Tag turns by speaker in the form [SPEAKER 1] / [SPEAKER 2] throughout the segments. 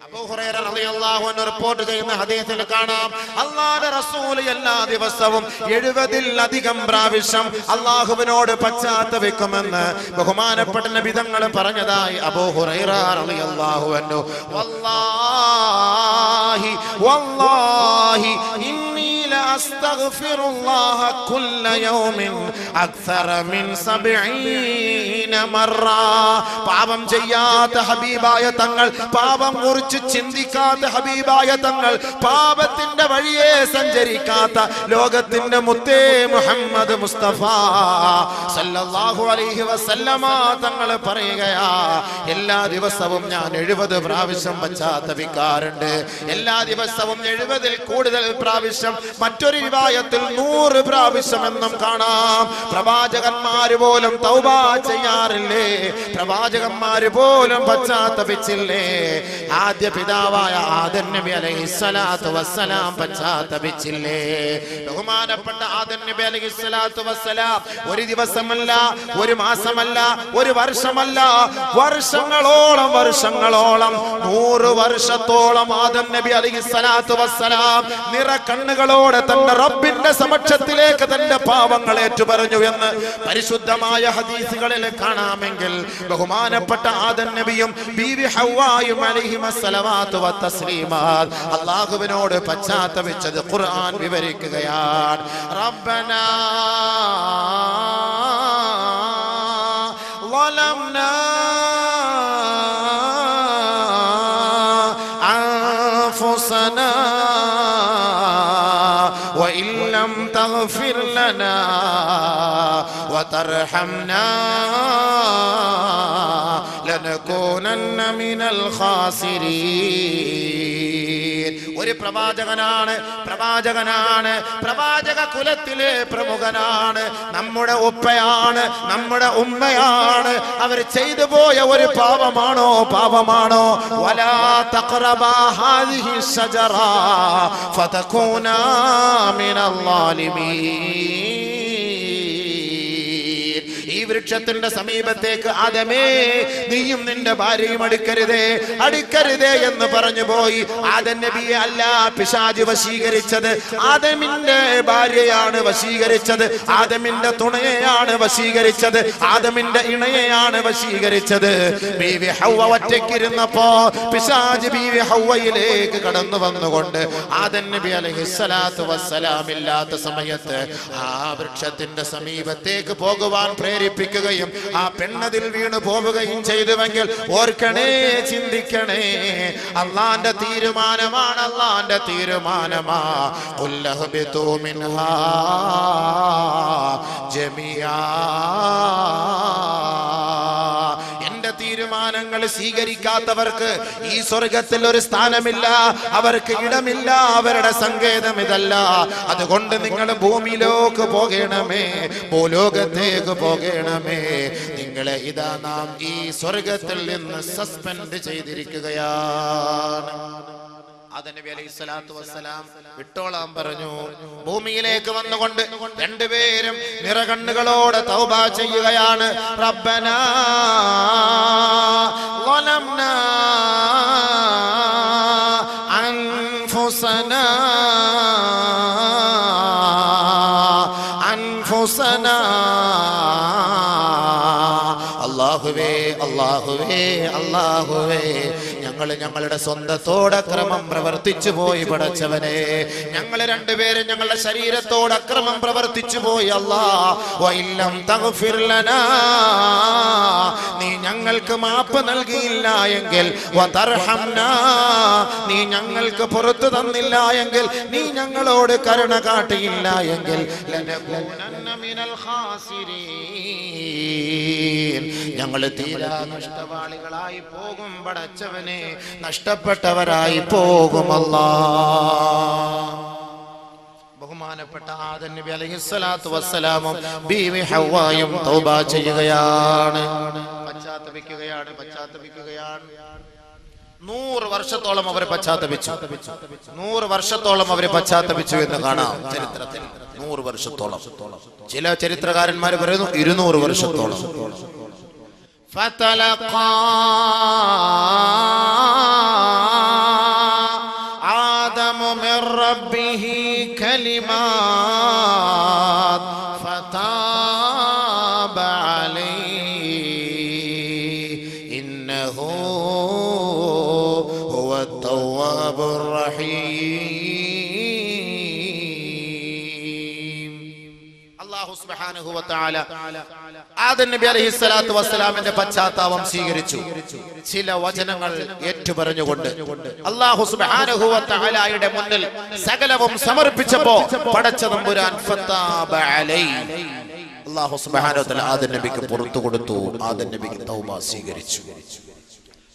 [SPEAKER 1] അബൂ ഹുറൈറ റളിയല്ലാഹു അൻഹു റിപ്പോർട്ട് ചെയ്യുന്ന ഹദീസിൽ കാണാം, അല്ലാഹുവിന്റെ റസൂൽ എല്ലാ ദിവസവും 70-ലധികം പ്രാവശ്യം അല്ലാഹുവിനോട് പശ്ചാത്തപിക്കുമെന്ന് ബഹുമാനപ്പെട്ട നബി തങ്ങൾ പറഞ്ഞതായി അബൂ ഹുറൈറ റളിയല്ലാഹു അൻഹു. വല്ലാഹി വല്ലാഹി ഇന്നി ലഅസ്തഗ്ഫിറുല്ലാഹ കുല്ല യൗമിൻ അക്സറ മിൻ 70 മറ. പാപം ചെയ്യാത്ത ഹബീബായ തങ്ങൾ, പാപം കുറിച്ച് ചിന്തിക്കാത്ത ഹബീബായ തങ്ങൾ, പാപത്തിന്റെ വഴിയെ സഞ്ചരിക്കാത്ത ലോകത്തിന്റെ മുത്തേ മുഹമ്മദ് മുസ്തഫ സല്ലല്ലാഹു അലൈഹി വസല്ലമ തങ്ങൾ പറയുകയാ, എല്ലാ ദിവസവും ഞാൻ 70 പ്രാവശ്യം പശ്ചാത്തപിക്കാറുണ്ട്. എല്ലാ ദിവസവും 70-ൽ കൂടുതൽ പ്രാവശ്യം, മറ്റൊരു റിവായത്തിൽ 100 പ്രാവശ്യം എന്നും കാണാം. പ്രവാചകന്മാര് പോലും തൗബ ചെയ്യാറില്ലേ? പ്രവാചകന്മാര് പോലും പശ്ചാത്തപിച്ചില്ലേ? ആദ്യ പിതാവായ ആദം നബി അലൈഹിസ്സലാത്തു വസ്സലാം പശ്ചാത്തപിച്ചില്ലേ? ബഹുമാനപ്പെട്ട ആദം നബി അലൈഹിസ്സലാത്തു വസ്സലാം ഒരു ദിവസമല്ല, ഒരു മാസമല്ല, ഒരു വർഷമല്ല, വർഷങ്ങളോളം 100 വർഷത്തോളം ആദം നബി അലൈഹിസ്സലാത്തു വസ്സലാം നിറകണ്ണുകളോടെ തന്റെ റബ്ബിന്റെ സമക്ഷത്തിലേക്ക് തന്റെ പാപങ്ങൾ ഏറ്റുപറഞ്ഞു എന്ന് പരിശുദ്ധമായ ഹദീസുകളിൽ കാണാമെങ്കിൽ, ബഹുമാനപ്പെട്ട ആദം നബിയും ബീവി ഹവ്വായും അലൈഹിമസ്സലവാത്തു വത്തസ്ലീമാത്ത് അല്ലാഹുവിനോട് പശ്ചാത്തപിച്ചത് ഖുർആൻ വിവരിക്കുകയാണ്. റബ്ബനാ ളലംനാ അൻഫുസനാ വഇൻ ലം തഗ്ഫിർ ലനാ വതർഹംനാ ലനകൂനന്ന മിനൽ ഖാസിരീൻ. ഒരു പ്രവാചകനാണ്, പ്രവാചക കുലത്തിലെ പ്രമുഖനാണ്, നമ്മുടെ ഉപ്പയാണ്, നമ്മുടെ ഉമ്മയാണ്. അവർ ചെയ്തു പോയ ഒരു പാപമാണോ? വലാ തഖറബാ ഹാദിഹി ശജറ ഫതകൂനാ മിനൽ ളാലിമീൻ. ഈ വൃക്ഷത്തിന്റെ സമീപത്തേക്ക് ആദമേ നീയും നിന്റെ ഭാര്യയും അടുക്കരുതേ എന്ന് പറഞ്ഞു പോയി. ആദം നബിയെ അല്ല പിശാച് വശീകരിച്ചത്, ആദമിന്റെ ഭാര്യയാണ് വശീകരിച്ചത്, ആദമിന്റെ തുണയെയാണ് വശീകരിച്ചത്, ആദമിന്റെ ഇണയെയാണ് വശീകരിച്ചത്. ബീവി ഹവ്വ ഒറ്റയ്ക്കിരുന്നപ്പോ പിശാച് ബീവി ഹവ്വയിലേക്ക് കടന്നു വന്നുകൊണ്ട് ആദം നബി അലൈഹിസ്സലാത്തു വസ്സലാം ഇല്ലാത്ത സമയത്ത് ആ വൃക്ഷത്തിന്റെ സമീപത്തേക്ക് പോകുവാൻ പ്രേരിപ്പിക്കുകയും ആ പെണ്ണതിൽ വീണു പോവുകയും ചെയ്തുവെങ്കിൽ ഓർക്കണേ, ചിന്തിക്കണേ, അല്ലാഹുവിന്റെ തീരുമാനമാണ്, അല്ലാഹുവിന്റെ തീരുമാനമാ. ഖുല്ലഹ്ബിതു മിൻഹാ ജമിയാ. എന്റെ തീരുമാനങ്ങൾ സ്വീകരിക്കാത്തവർക്ക് ഈ സ്വർഗത്തിൽ ഒരു സ്ഥാനമില്ല, അവർക്ക് ഇടമില്ല, അവരുടെ സങ്കേതം ഇതല്ല. അതുകൊണ്ട് നിങ്ങൾ ഭൂമിയിലേക്ക് പോകണമേ, ഭൂലോകത്തേക്ക് പോകണമേ. നിങ്ങളെ ഇതാ നാം ഈ സ്വർഗത്തിൽ നിന്ന് സസ്പെൻഡ് ചെയ്തിരിക്കുകയാണ്. ആദം നബി അലൈഹിസ്സലാത്തു വസ്സലാം വിട്ടോളാൻ പറഞ്ഞു. ഭൂമിയിലേക്ക് വന്നുകൊണ്ട് രണ്ടുപേരും നിറകണ്ണുകളോടെ തൗബ ചെയ്യുകയാണ്. റബ്ബനാ ളലംനാ അൻഫുസനാ അല്ലാഹുവേ ഞങ്ങളുടെ സ്വന്തത്തോട് അക്രമം പ്രവർത്തിച്ചു പോയി പടച്ചവനെ. ഞങ്ങൾ രണ്ടുപേരും ഞങ്ങളുടെ ശരീരത്തോട് അക്രമം പ്രവർത്തിച്ചു പോയി. വഇല്ലം തഗ്ഫിർ ലനാ, നീ ഞങ്ങൾക്ക് മാപ്പ് നൽകിയില്ല എങ്കിൽ, വതർഹംനാ, നീ ഞങ്ങൾക്ക് പുറത്തു തന്നില്ല എങ്കിൽ, നീ ഞങ്ങളോട് കരുണ കാട്ടിയില്ല എങ്കിൽ, ലനകൂനന്ന മിനൽ ഖാസിരീൻ, ഞങ്ങൾ തീരാ നഷ്ടവാളികളായി പോകും പടച്ചവനെ, നഷ്ടപ്പെട്ടവരായി പോകും അല്ലാഹ്. ബഹുമാനപ്പെട്ട ആദം നബി അലൈഹിസ്സലാത്തു വസ്സലാമും ബീവി ഹവ്വായും തൗബ ചെയ്യുകയാണ്, പശ്ചാത്തപിക്കുകയാണ്. 100 വർഷത്തോളം അവർ പശ്ചാത്തപിച്ചു. 100 വർഷത്തോളം അവർ പശ്ചാത്തപിച്ചു എന്ന് കാണാം ചരിത്രത്തിൽ. 100 വർഷത്തോളം. ചില ചരിത്രകാരന്മാർ പറയുന്നു 200 വർഷത്തോളം. فتلقى ربه كلمات فتاب عليه إنه هو التواب الرحيم. അല്ലാഹു സുബ്ഹാനഹു വ തആല ആദം നബി അലൈഹിസ്സലാത്തു വസ്സലാമിന്റെ പശ്ചാത്താപം സ്വീകരിച്ചു. ചില വചനങ്ങൾ ഏറ്റുപറഞ്ഞുകൊണ്ട് അല്ലാഹു സുബ്ഹാനഹു വ തആലയുടെ മുന്നിൽ സകലവും സമർപ്പിച്ചപ്പോൾ പടച്ച തമ്പുരാൻ ഫതാബ അലൈഹി, അല്ലാഹു സുബ്ഹാനഹു വ തആല ആദം നബിക്ക് പുറത്തു കൊടുത്തു. ആദം നബിക്ക് തൗബ സ്വീകരിച്ചു.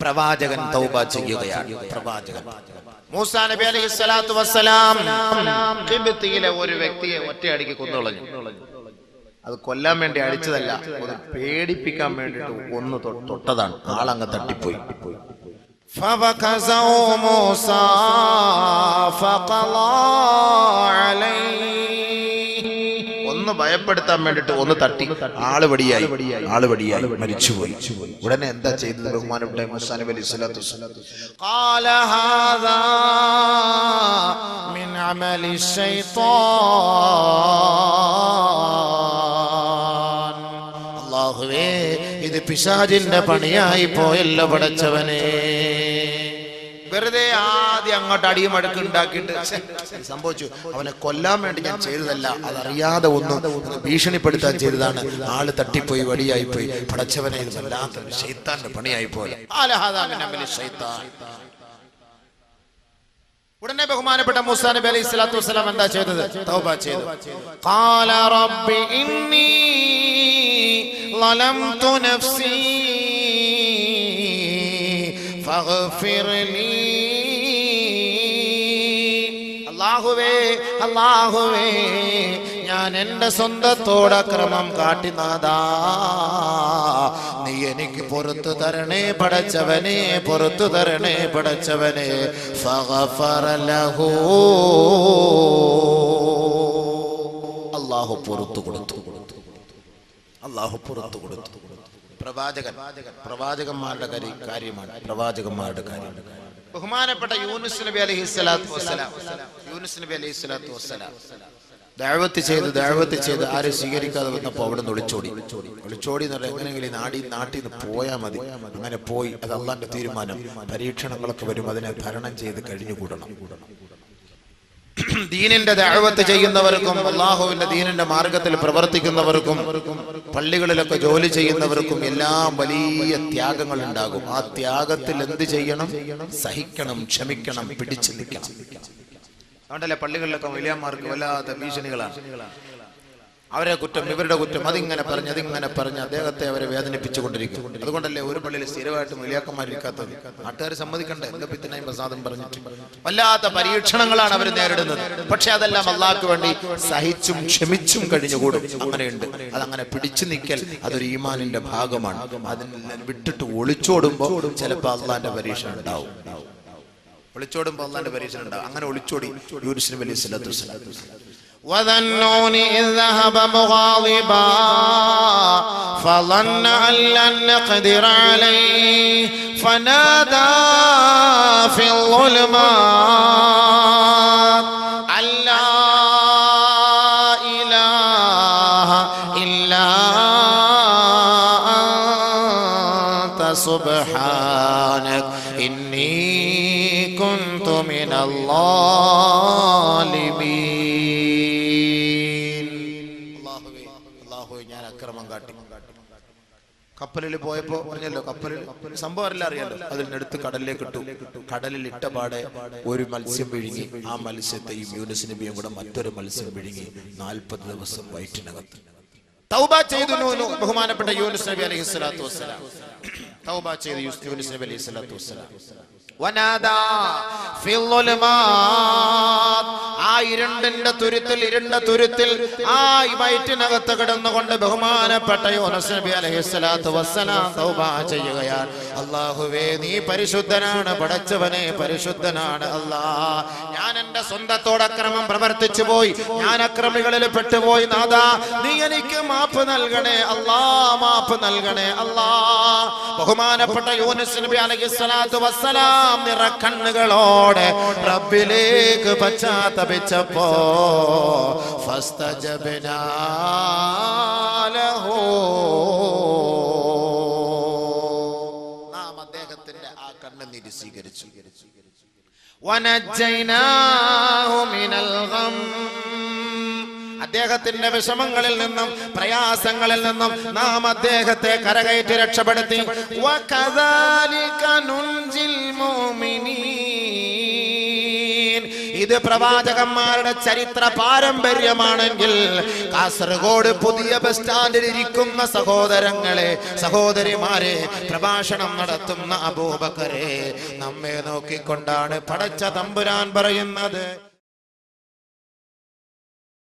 [SPEAKER 1] പ്രവാചകൻ തൗബ ചെയ്യുകയാണ്. പ്രവാചകൻ മൂസാ നബി അലൈഹിസ്സലാത്തു വസ്സലാം ഖിബ്തിയിലെ ഒരു വ്യക്തിയെ ഒറ്റയടിക്ക് കൊന്നുകളഞ്ഞു. അത് കൊല്ലാൻ വേണ്ടി അടിച്ചതല്ല, ഒന്ന് പേടിപ്പിക്കാൻ വേണ്ടിട്ട് ഒന്ന് തൊട്ടതാണ്. ആളങ്ങ് തട്ടിപ്പോയി. ഒന്ന് ഭയപ്പെടുത്താൻ വേണ്ടിട്ട് ഒന്ന് തട്ടി, ആള് വടിയായി മരിച്ചുപോയി. ഉടനെ എന്താ ചെയ്തത്? ബഹുമാനപ്പെട്ട മൂസാ നബി അലൈഹിസ്സലാത്തു വസ്സലാം ഖാല ഹാദാ മിൻ അമലി ശൈത്താൻ, അല്ലാഹുവേ ഇത് പിശാചിന്റെ പണിയായി പോയല്ലോ പടച്ചവനെ. വെറുതെ ആദ്യം അങ്ങോട്ട് അടിയും അടുക്ക് ഉണ്ടാക്കിയിട്ട് സംഭവിച്ചു. അവനെ കൊല്ലാൻ വേണ്ടി ഞാൻ ചെയ്തതല്ല, അതറിയാതെ ഒന്ന് ഭീഷണിപ്പെടുത്താൻ ചെയ്തതാണ്. ആള് തട്ടിപ്പോയി, വടിയായി പോയി. പടച്ചവനെ ഇത് വല്ലാത്ത ശൈത്താന്റെ പണിയായി പോലെ. ഉടനെ ബഹുമാനപ്പെട്ട മൂസാ നബി അലൈഹിസ്സലാത്തു വസ്സലാം എന്താ ചെയ്തത്? തൗബ ചെയ്തു. ഖാല റബ്ബി ഇന്നി ളലംതു നഫ്സി ഫഗ്ഫിർ ലീ, അല്ലാഹുവേ ഞാൻ എൻ്റെ സ്വന്തത്തോട് അക്രമം കാട്ടി നാഥാ, നീ എനിക്ക് പുറത്തു തരണേ പടച്ചവനെ, പുറത്തു തരണേ പടച്ചവനെ. ഫഗഫറ ലഹു, അല്ലാഹു പുറത്തു കൊടുത്തു. അല്ലാഹു പുറത്തു കൊടുത്തു. പ്രവാചകന്മാരുടെ കാര്യമാണ്. പ്രവാചകന്മാരുടെ കാര്യം. ബഹുമാനപ്പെട്ട യൂനുസ് നബി അലൈഹിസ്സലാത്തു വസ്സലാം ദഅവത്ത് ചെയ്ത് ആരും സ്വീകരിക്കാതെ വന്നപ്പോൾ അവിടെ നിന്ന് ഒളിച്ചോടി എന്ന് പറഞ്ഞാൽ എങ്ങനെയെങ്കിലും നാട്ടിൽ നിന്ന് പോയാൽ മതി. അങ്ങനെ പോയി. അത് അള്ളാന്റെ തീരുമാനം. പരീക്ഷണങ്ങളൊക്കെ വരും, അതിനെ തരണം ചെയ്ത് കഴിഞ്ഞുകൂടണം. ദീനിന്റെ ദഅവത്ത് ചെയ്യുന്നവർക്കും അല്ലാഹുവിന്റെ ദീനിന്റെ മാർഗത്തിൽ പ്രവർത്തിക്കുന്നവർക്കും പള്ളികളിലൊക്കെ ജോലി ചെയ്യുന്നവർക്കും എല്ലാം വലിയ ത്യാഗങ്ങൾ ഉണ്ടാകും. ആ ത്യാഗത്തിൽ എന്ത് ചെയ്യണം? സഹിക്കണം, ക്ഷമിക്കണം, പിടിച്ചു നിൽക്കണം. അതുകൊണ്ടല്ലേ പള്ളികളിലൊക്കെ വലിയമാർക്ക് വല്ലാത്ത ഭീഷണികളാണ്. അവരെ കുറ്റം, ഇവരുടെ കുറ്റം, അതിങ്ങനെ പറഞ്ഞ് അദ്ദേഹത്തെ അവരെ വേദനിപ്പിച്ചുകൊണ്ടിരിക്കും. അതുകൊണ്ടല്ലേ ഒരു പള്ളിയിൽ സ്ഥിരമായിട്ട് വലിയാക്കന്മാരിക്കാത്തത്. നാട്ടുകാർ സമ്മതിക്കണ്ടേ? എന്താ പിത്തനായും പ്രസാദം പറഞ്ഞിട്ട് വല്ലാത്ത പരീക്ഷണങ്ങളാണ് അവർ നേരിടുന്നത്. പക്ഷെ അതെല്ലാം അള്ളാഹ്ക്ക് വേണ്ടി സഹിച്ചും ക്ഷമിച്ചും കഴിഞ്ഞുകൂടും. അങ്ങനെയുണ്ട്. അതങ്ങനെ പിടിച്ചു നിൽക്കൽ അതൊരു ഈമാനിന്റെ ഭാഗമാണ്. അതിനെല്ലാം വിട്ടിട്ട് ഒളിച്ചോടുമ്പോ ചിലപ്പോൾ അള്ളാന്റെ പരീക്ഷ ഉണ്ടാവും. അങ്ങനെ ഒളിച്ചോടി യൂനുസ് നബി അലൈഹിസ്സലാത്തു വസ്സലാം. وذنون إذ ذهب مغاضبا فظن أن لن نقدر عليه فنادى في الظلمات أن لا إله إلا أنت سبحانك إني كنت من الظالمين. കപ്പലിൽ പോയപ്പോ പറഞ്ഞല്ലോ, കപ്പലിൽ സംഭവം എല്ലാം അറിയാലോ. അതിനെടുത്ത് കടലിലേക്ക് ഇട്ടു. കടലിൽ ഇട്ട പാടെ ഒരു മത്സ്യം വിഴുങ്ങി. ആ മത്സ്യത്തെയും യൂനുസ് നബിയും കൂടെ മറ്റൊരു മത്സ്യം വിഴുങ്ങി. 40 ദിവസം വയറ്റിനകത്ത്. തൗബ ചെയ്തു ബഹുമാനപ്പെട്ട യൂനുസ് നബി അലൈഹിസ്സലാത്തു വസ്സലാം. തൗബ ചെയ്തു യൂനുസ് നബി അലൈഹിസ്സലാത്തു വസ്സലാം. വനാദാ ഫിൽ ളുൽമാത്, ആ ഇരുണ്ട തുരുത്തിൽ ആ വയറ്റിനകത്ത് കിടന്നുകൊണ്ട് ബഹുമാനപ്പെട്ട യൂനുസ് നബി അലൈഹിസ്സലാത്തു വസ്സലാം തൗബ ചെയ്യുകയാണ്. അല്ലാഹുവേ നീ പരിശുദ്ധനാണ്, പടച്ചവനെ പരിശുദ്ധനാണ് അല്ലാ. ഞാൻ എന്റെ സ്വന്തത്തോട് അക്രമം പ്രവർത്തിച്ചു പോയി, ഞാൻ അക്രമികളിൽ പെട്ടുപോയി നാഥാ, നീ എനിക്ക് മാപ്പ് നൽകണേ അല്ലാ, മാപ്പ് നൽകണേ അല്ലാ. ബഹുമാനപ്പെട്ട യൂനുസ് നബി അലൈഹിസ്സലാത്തു വസ്സലാം നിറക്കണ്ണുകളോടെ റബ്ബിലേക്ക് പശ്ചാത്തപിച്ചപ്പോ ഫസ്തജബ്നാ ലഹു, നാം അദ്ദേഹത്തിന്റെ ആ കണ്ണുനീര് സ്വീകരിച്ചു. വനജ്ജൈനാഹു മിനൽ ഗം, അദ്ദേഹത്തിന്റെ വിഷമങ്ങളിൽ നിന്നും പ്രയാസങ്ങളിൽ നിന്നും നാം അദ്ദേഹത്തെ കരകയറ്റി രക്ഷപ്പെടുത്തി. വകദാലിക നുൻജിൽ മുഅ്മിനീൻ, ഇത് പ്രവാചകന്മാരുടെ ചരിത്ര പാരമ്പര്യമാണെങ്കിൽ കാസർഗോഡ് പുതിയ ബസ് സ്റ്റാൻഡിൽ ഇരിക്കുന്ന സഹോദരങ്ങളെ, സഹോദരിമാരെ, പ്രഭാഷണം നടത്തുന്ന അബൂബക്കറെ, നമ്മെ നോക്കിക്കൊണ്ടാണ് പടച്ച തമ്പുരാൻ പറയുന്നത്.